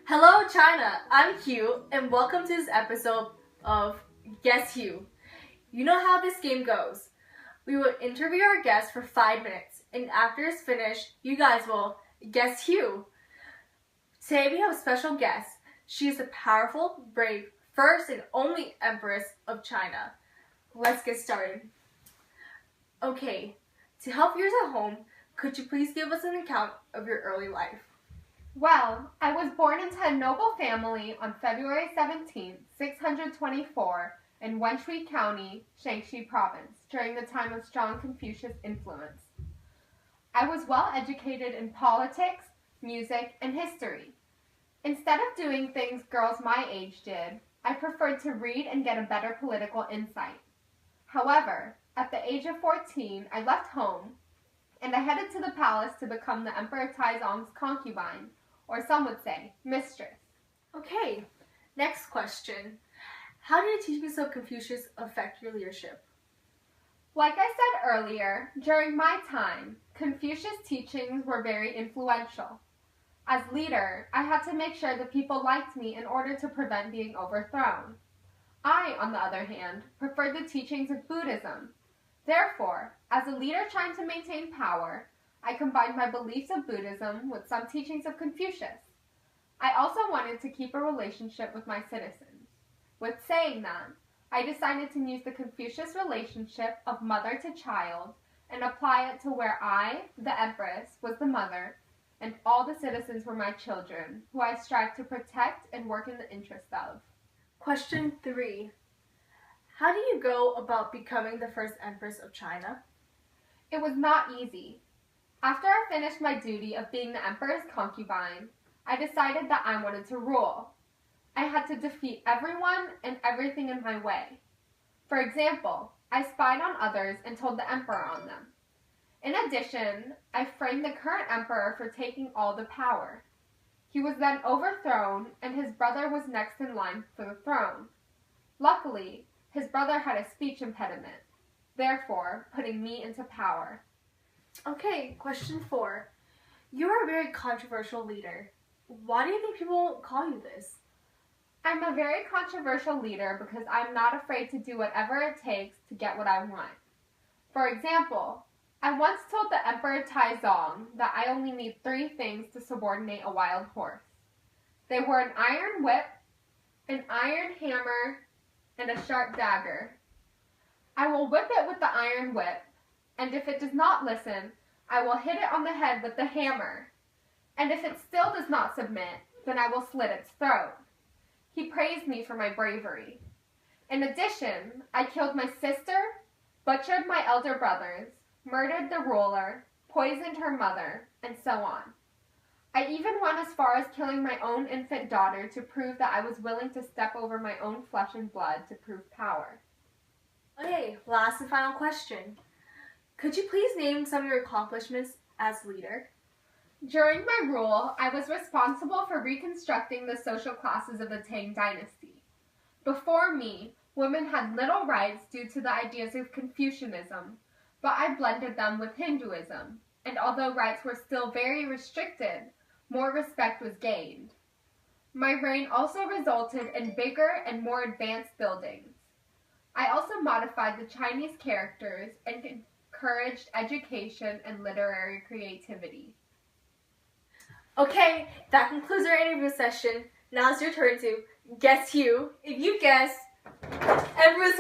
Hello China, I'm Hugh and welcome to this episode of Guess Hue. You know how this game goes. We will interview our guest for 5 minutes and after it's finished, you guys will guess Hue. Today we have a special guest. She is the powerful, brave, first and only Empress of China. Let's get started. Okay, to help viewers at home, could you please give us an account of your early life? Well, I was born into a noble family on February 17, 624, in Wenshui County, Shaanxi Province, during the time of strong Confucius influence. I was well educated in politics, music, and history. Instead of doing things girls my age did, I preferred to read and get a better political insight. However, at the age of 14, I left home, and I headed to the palace to become the Emperor Taizong's concubine, or some would say, mistress. Okay, next question. How did the teachings of Confucius affect your leadership? Like I said earlier, during my time, Confucius' teachings were very influential. As leader, I had to make sure the people liked me in order to prevent being overthrown. I, on the other hand, preferred the teachings of Buddhism. Therefore, as a leader trying to maintain power, I combined my beliefs of Buddhism with some teachings of Confucius. I also wanted to keep a relationship with my citizens. With saying that, I decided to use the Confucius relationship of mother to child and apply it to where I, the Empress, was the mother, and all the citizens were my children, who I strive to protect and work in the interest of. Question 3. How do you go about becoming the first Empress of China? It was not easy. After I finished my duty of being the Emperor's concubine, I decided that I wanted to rule. I had to defeat everyone and everything in my way. For example, I spied on others and told the Emperor on them. In addition, I framed the current Emperor for taking all the power. He was then overthrown, and his brother was next in line for the throne. Luckily, his brother had a speech impediment, therefore putting me into power. Okay, question 4. You are a very controversial leader. Why do you think people call you this? I'm a very controversial leader because I'm not afraid to do whatever it takes to get what I want. For example, I once told the Emperor Taizong that I only need 3 things to subordinate a wild horse. They were an iron whip, an iron hammer, and a sharp dagger. I will whip it with the iron whip, and if it does not listen, I will hit it on the head with the hammer. And if it still does not submit, then I will slit its throat. He praised me for my bravery. In addition, I killed my sister, butchered my elder brothers, murdered the ruler, poisoned her mother, and so on. I even went as far as killing my own infant daughter to prove that I was willing to step over my own flesh and blood to prove power. Okay, last and final question. Could you please name some of your accomplishments as leader? During my rule, I was responsible for reconstructing the social classes of the Tang dynasty. Before me, women had little rights due to the ideas of Confucianism, but I blended them with Hinduism, and although rights were still very restricted, more respect was gained. My reign also resulted in bigger and more advanced buildings. I also modified the Chinese characters and encouraged education and literary creativity. Okay, that concludes our interview session. Now it's your turn to guess Hue. If you guess Empress